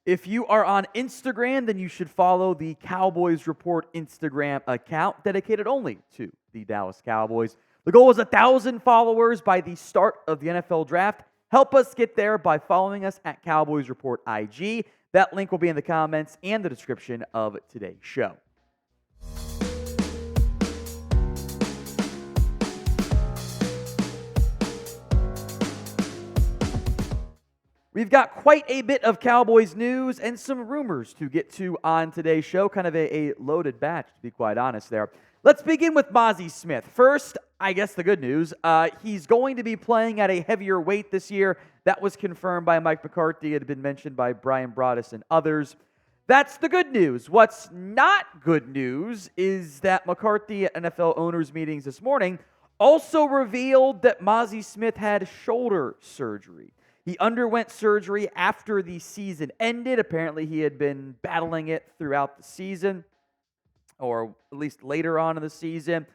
If you are on Instagram, then you should follow the Cowboys Report Instagram account dedicated only to the Dallas Cowboys. The goal is 1,000 followers by the start of the NFL Draft. Help us get there by following us at Cowboys Report IG. That link will be in the comments and the description of today's show. We've got quite a bit of Cowboys news and some rumors to get to on today's show. Kind of a loaded batch, to be quite honest there. Let's begin with Mazi Smith. First, I guess the good news. He's going to be playing at a heavier weight this year. That was confirmed by Mike McCarthy. It had been mentioned by Brian Broaddus and others. That's the good news. What's not good news is that McCarthy at NFL owners' meetings this morning also revealed that Mazi Smith had shoulder surgery. He underwent surgery after the season ended. Apparently, he had been battling it throughout the season, or at least later on in the season.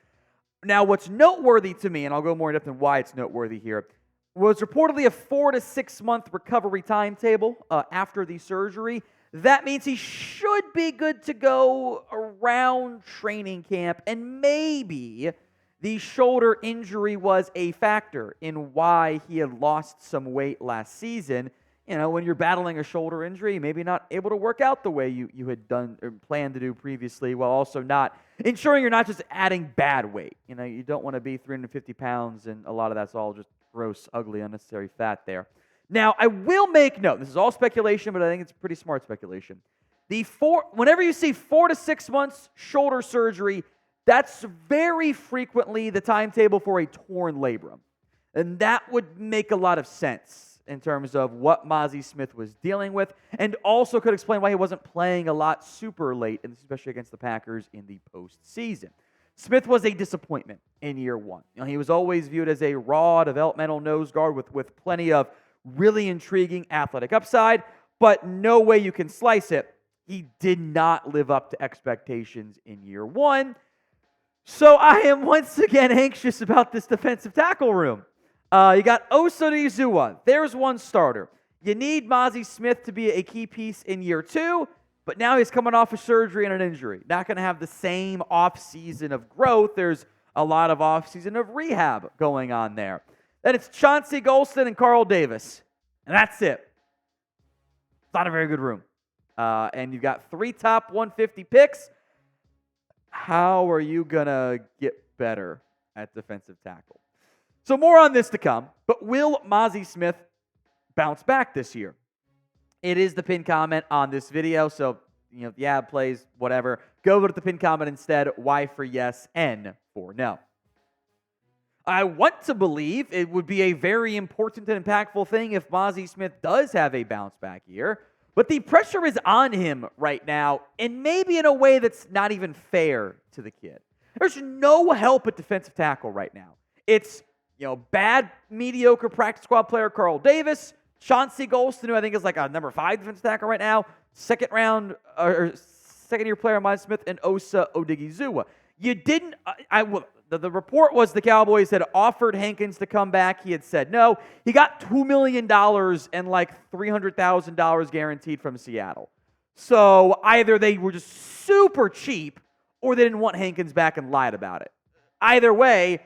Now, what's noteworthy to me, and I'll go more in depth on why it's noteworthy here, was reportedly a 4 to 6 month recovery timetable after the surgery. That means he should be good to go around training camp, and maybe the shoulder injury was a factor in why he had lost some weight last season. You know, when you're battling a shoulder injury, maybe not able to work out the way you had done or planned to do previously, while also not ensuring you're not just adding bad weight. You know, you don't want to be 350 pounds, and a lot of that's all just gross, ugly, unnecessary fat there. Now, I will make note, this is all speculation, but I think it's pretty smart speculation. Whenever you see 4 to 6 months shoulder surgery, that's very frequently the timetable for a torn labrum. And that would make a lot of sense in terms of what Mazi Smith was dealing with, and also could explain why he wasn't playing a lot super late, and especially against the Packers in the postseason. Smith was a disappointment in year one. You know, he was always viewed as a raw, developmental nose guard with plenty of really intriguing athletic upside, but no way you can slice it. He did not live up to expectations in year one. So I am once again anxious about this defensive tackle room. You got Osa Odighizuwa. There's one starter. You need Mazi Smith to be a key piece in year two, but now he's coming off a surgery and an injury. Not going to have the same offseason of growth. There's a lot of offseason of rehab going on there. Then it's Chauncey Golston and Carl Davis. And that's it. It's not a very good room. And you've got 3 top 150 picks. How are you going to get better at defensive tackle? So more on this to come, but will Mazi Smith bounce back this year? It is the pinned comment on this video, so yeah, plays, whatever. Go to the pinned comment instead. Y for yes, N for no. I want to believe it would be a very important and impactful thing if Mazi Smith does have a bounce back year. But the pressure is on him right now, and maybe in a way that's not even fair to the kid. There's no help at defensive tackle right now. It's, bad, mediocre practice squad player Carl Davis, Chauncey Golston, who I think is like a number 5 defensive tackle right now, second-year player Mazi Smith, and Osa Odighizuwa. You didn't. The report was the Cowboys had offered Hankins to come back. He had said no. He got $2 million and like $300,000 guaranteed from Seattle. So either they were just super cheap or they didn't want Hankins back and lied about it. Either way,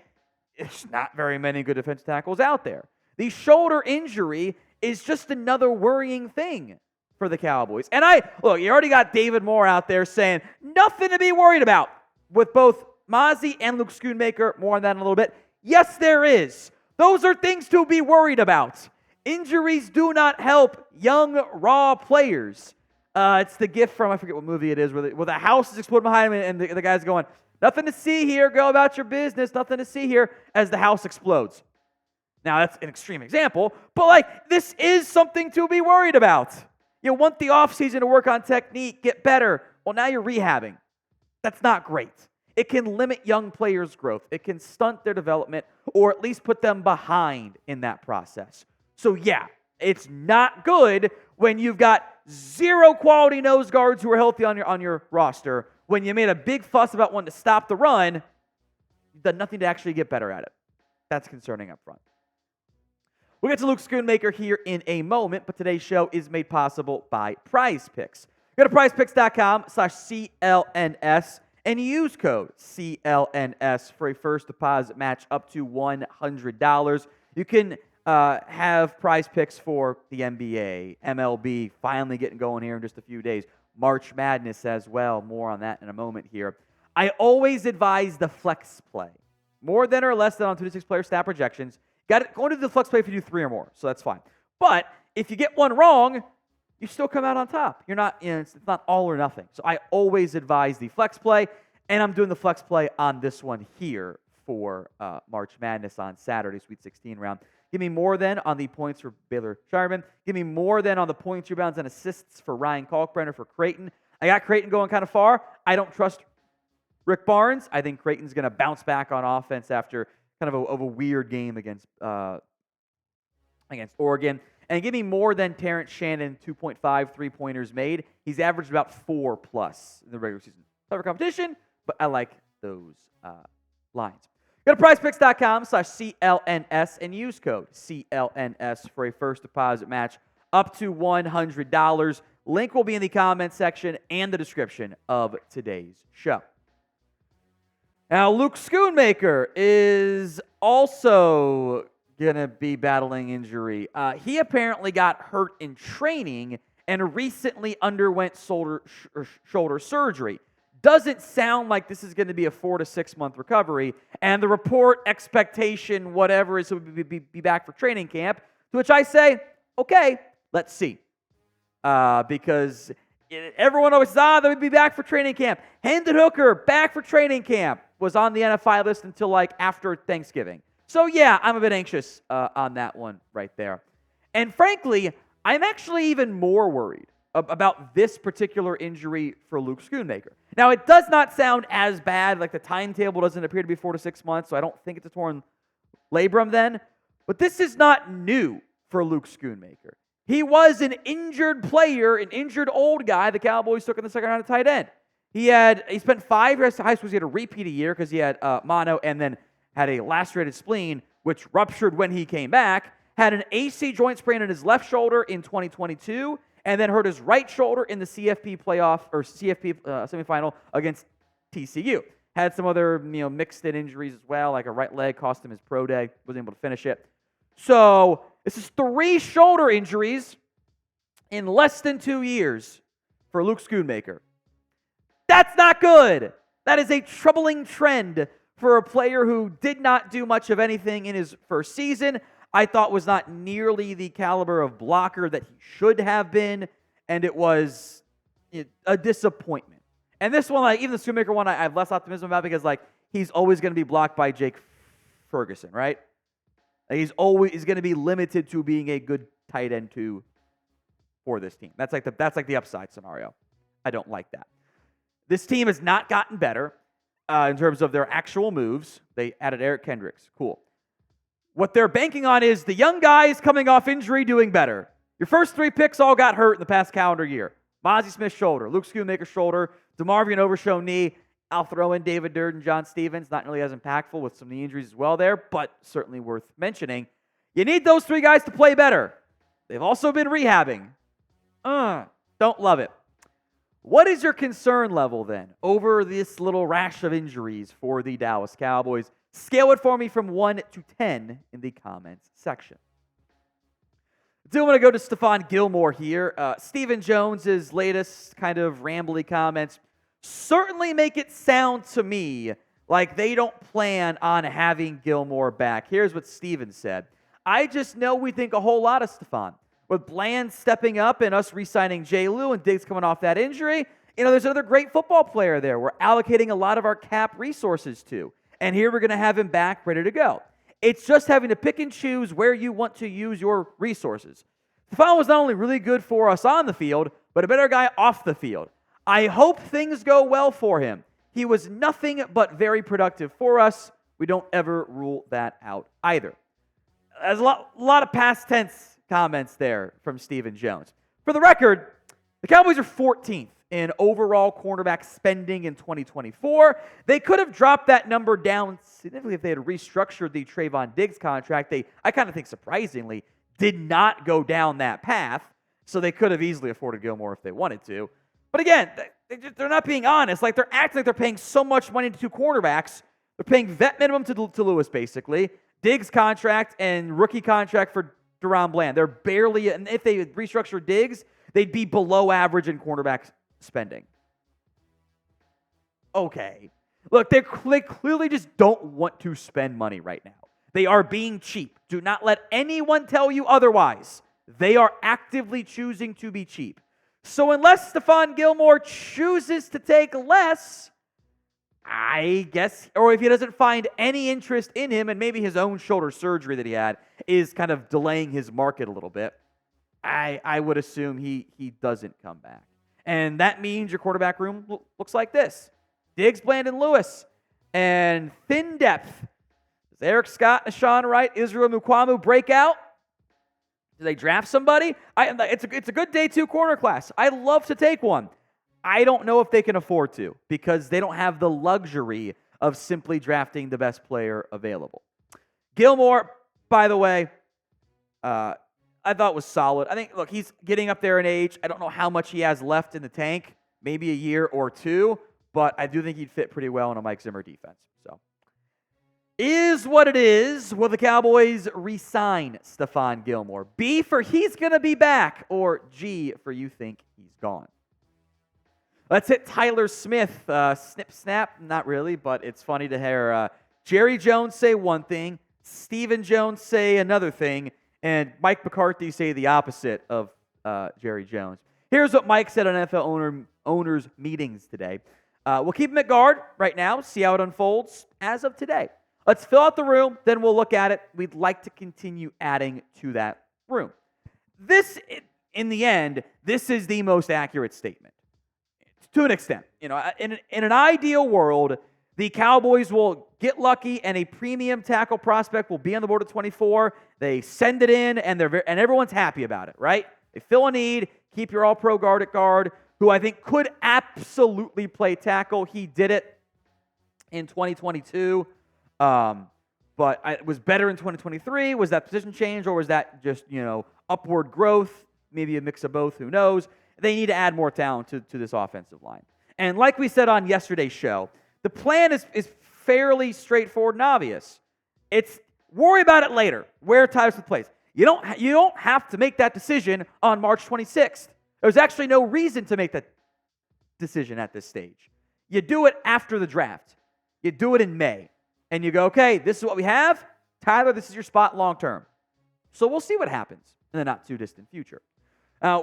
there's not very many good defensive tackles out there. The shoulder injury is just another worrying thing for the Cowboys. And you already got David Moore out there saying nothing to be worried about with both Mazi and Luke Schoonmaker. More on that in a little bit. Yes, there is. Those are things to be worried about. Injuries do not help young, raw players. It's the gift from, I forget what movie it is, where the house is exploding behind him and the guy's going, nothing to see here, go about your business, nothing to see here, as the house explodes. Now, that's an extreme example, but this is something to be worried about. You want the offseason to work on technique, get better. Well, now you're rehabbing. That's not great. It can limit young players' growth. It can stunt their development or at least put them behind in that process. So yeah, it's not good when you've got 0 quality nose guards who are healthy on your roster. When you made a big fuss about wanting to stop the run, you've done nothing to actually get better at it. That's concerning up front. We'll get to Luke Schoonmaker here in a moment, but today's show is made possible by Prize Picks. Go to prizepicks.com/CLNS and use code CLNS for a first deposit match up to $100. You can have Prize Picks for the NBA, MLB, finally getting going here in just a few days. March Madness as well. More on that in a moment here. I always advise the flex play. More than or less than on 2 to 6 player stat projections. Got it. Go to the flex play if you do 3 or more, so that's fine. But if you get one wrong, you still come out on top. You're not, it's not all or nothing. So I always advise the flex play, and I'm doing the flex play on this one here for March Madness on Saturday, Sweet 16 round. Give me more than on the points for Baylor Shireman. Give me more than on the points, rebounds, and assists for Ryan Kalkbrenner for Creighton. I got Creighton going kind of far. I don't trust Rick Barnes. I think Creighton's going to bounce back on offense after kind of a weird game against Oregon. And give me more than Terrence Shannon, 2.5 three-pointers made. He's averaged about 4+ in the regular season. Tougher competition, but I like those lines. Go to prizepicks.com/CLNS and use code CLNS for a first deposit match up to $100. Link will be in the comments section and the description of today's show. Now, Luke Schoonmaker is also going to be battling injury. He apparently got hurt in training and recently underwent shoulder surgery. Doesn't sound like this is going to be a 4 to 6 month recovery. And the report, expectation, whatever, is he'll be back for training camp. To which I say, okay, let's see. Because everyone always says, they would be back for training camp. Hendon Hooker, back for training camp, was on the NFI list until like after Thanksgiving. So yeah, I'm a bit anxious on that one right there. And frankly, I'm actually even more worried about this particular injury for Luke Schoonmaker. Now, it does not sound as bad. Like the timetable doesn't appear to be 4 to 6 months, so I don't think it's a torn labrum then. But this is not new for Luke Schoonmaker. He was an injured player, an injured old guy the Cowboys took in the second round of tight end. He spent 5 years of high school. He had a repeat a year because he had mono and then had a lacerated spleen, which ruptured when he came back. Had an AC joint sprain in his left shoulder in 2022, and then hurt his right shoulder in the CFP playoff or CFP semifinal against TCU. Had some other mixed-in injuries as well, like a right leg cost him his pro day. Wasn't able to finish it. So this is 3 shoulder injuries in less than 2 years for Luke Schoonmaker. That's not good. That is a troubling trend for a player who did not do much of anything in his first season. I thought was not nearly the caliber of blocker that he should have been, and it was a disappointment. And this one, even the Schoonmaker one, I have less optimism about because he's always going to be blocked by Jake Ferguson, right? He's always going to be limited to being a good tight end two for this team. That's like the upside scenario. I don't like that. This team has not gotten better in terms of their actual moves. They added Eric Kendricks. Cool. What they're banking on is the young guys coming off injury doing better. Your first 3 picks all got hurt in the past calendar year. Mazi Smith shoulder, Luke Schoonmaker shoulder, DeMarvion Overshow knee. I'll throw in David Durden, John Stevens, not nearly as impactful with some knee injuries as well there, but certainly worth mentioning. You need those 3 guys to play better. They've also been rehabbing. Don't love it. What is your concern level then over this little rash of injuries for the Dallas Cowboys? Scale it for me from 1 to 10 in the comments section. I do want to go to Stephon Gilmore here. Stephen Jones's latest kind of rambly comments certainly make it sound to me like they don't plan on having Gilmore back. Here's what Stephen said. I just know we think a whole lot of Stephon. With Bland stepping up and us re-signing J. Lou and Diggs coming off that injury, there's another great football player there we're allocating a lot of our cap resources to. And here we're going to have him back ready to go. It's just having to pick and choose where you want to use your resources. Stephon was not only really good for us on the field, but a better guy off the field. I hope things go well for him. He was nothing but very productive for us. We don't ever rule that out either. There's a lot of past tense comments there from Stephen Jones. For the record, the Cowboys are 14th in overall cornerback spending in 2024. They could have dropped that number down significantly if they had restructured the Trayvon Diggs contract. I kind of think surprisingly, did not go down that path, so they could have easily afforded Gilmore if they wanted to. But again, they're not being honest. Like, they're acting like they're paying so much money to two cornerbacks. They're paying vet minimum to Lewis, basically. Diggs contract and rookie contract for Deron Bland. They're barely, and if they restructure Diggs, they'd be below average in cornerback spending. Okay. Look, they clearly just don't want to spend money right now. They are being cheap. Do not let anyone tell you otherwise. They are actively choosing to be cheap. So unless Stephon Gilmore chooses to take less, I guess, or if he doesn't find any interest in him, and maybe his own shoulder surgery that he had is kind of delaying his market a little bit, I would assume he doesn't come back. And that means your quarterback room looks like this. Diggs, Bland, and Lewis. And thin depth. Does Eric Scott, Nashawn Wright, Israel Mukuamu break out? Do they draft somebody? It's a good day 2 corner class. I love to take one. I don't know if they can afford to because they don't have the luxury of simply drafting the best player available. Gilmore, by the way, I thought was solid. I think, look, he's getting up there in age. I don't know how much he has left in the tank, maybe a year or two, but I do think he'd fit pretty well in a Mike Zimmer defense. So, is what it is. Will the Cowboys re-sign Stephon Gilmore? B for he's going to be back, or G for you think he's gone? Let's hit Tyler Smith. Snip, snap. Not really, but it's funny to hear Jerry Jones say one thing, Stephen Jones say another thing, and Mike McCarthy say the opposite of Jerry Jones. Here's what Mike said on NFL owners meetings today. We'll keep him at guard right now, see how it unfolds as of today. Let's fill out the room, then we'll look at it. We'd like to continue adding to that room. This, in the end, this is the most accurate statement. To an extent. You know, in an ideal world, the Cowboys will get lucky and a premium tackle prospect will be on the board at 24. They send it in and everyone's happy about it, right? They fill a need, keep your all-pro guard at guard, who I think could absolutely play tackle. He did it in 2022, but it was better in 2023. Was that position change or was that just, upward growth? Maybe a mix of both, who knows? They need to add more talent to this offensive line. And like we said on yesterday's show, the plan is fairly straightforward and obvious. It's worry about it later, where Tyler Smith plays. You don't have to make that decision on March 26th. There's actually no reason to make that decision at this stage. You do it after the draft. You do it in May. And you go, okay, this is what we have. Tyler, this is your spot long term. So we'll see what happens in the not too distant future.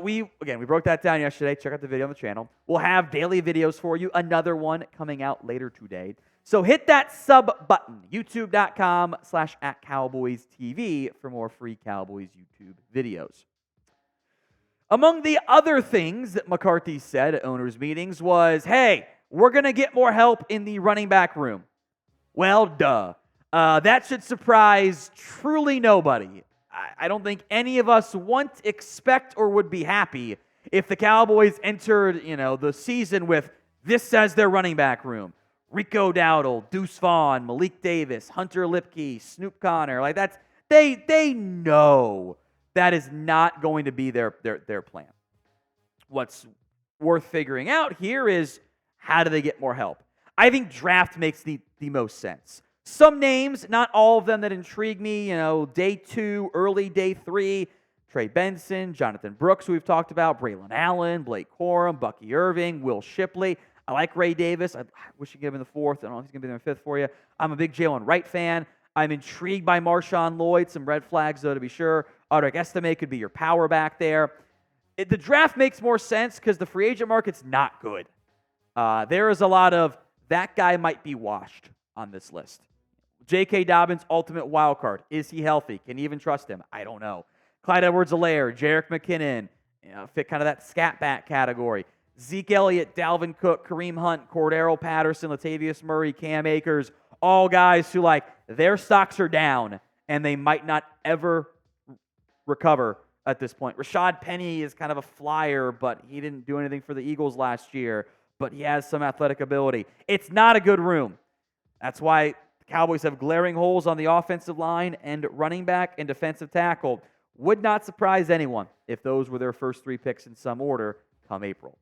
We broke that down yesterday. Check out the video on the channel. We'll have daily videos for you. Another one coming out later today. So hit that sub button, youtube.com/@CowboysTV for more free Cowboys YouTube videos. Among the other things that McCarthy said at owners' meetings was, hey, we're going to get more help in the running back room. Well, duh. That should surprise truly nobody. I don't think any of us expect, or would be happy if the Cowboys entered, the season with this as their running back room. Rico Dowdle, Deuce Vaughn, Malik Davis, Hunter Lipke, Snoop Connor. Like they know that is not going to be their plan. What's worth figuring out here is how do they get more help? I think draft makes the most sense. Some names, not all of them that intrigue me, day 2, early day 3, Trey Benson, Jonathan Brooks, who we've talked about, Braylon Allen, Blake Corum, Bucky Irving, Will Shipley. I like Ray Davis. I wish you could give him the 4th. I don't know if he's going to be in the 5th for you. I'm a big Jalen Wright fan. I'm intrigued by Marshawn Lloyd. Some red flags, though, to be sure. Audric Estime could be your power back there. The draft makes more sense because the free agent market's not good. There is a lot of, that guy might be washed on this list. J.K. Dobbins, ultimate wild card. Is he healthy? Can you even trust him? I don't know. Clyde Edwards-Helaire, Jerick McKinnon, fit kind of that scat back category. Zeke Elliott, Dalvin Cook, Kareem Hunt, Cordero Patterson, Latavius Murray, Cam Akers, all guys who, their stocks are down, and they might not ever recover at this point. Rashad Penny is kind of a flyer, but he didn't do anything for the Eagles last year, but he has some athletic ability. It's not a good room. That's why the Cowboys have glaring holes on the offensive line and running back and defensive tackle. Would not surprise anyone if those were their first 3 picks in some order come April.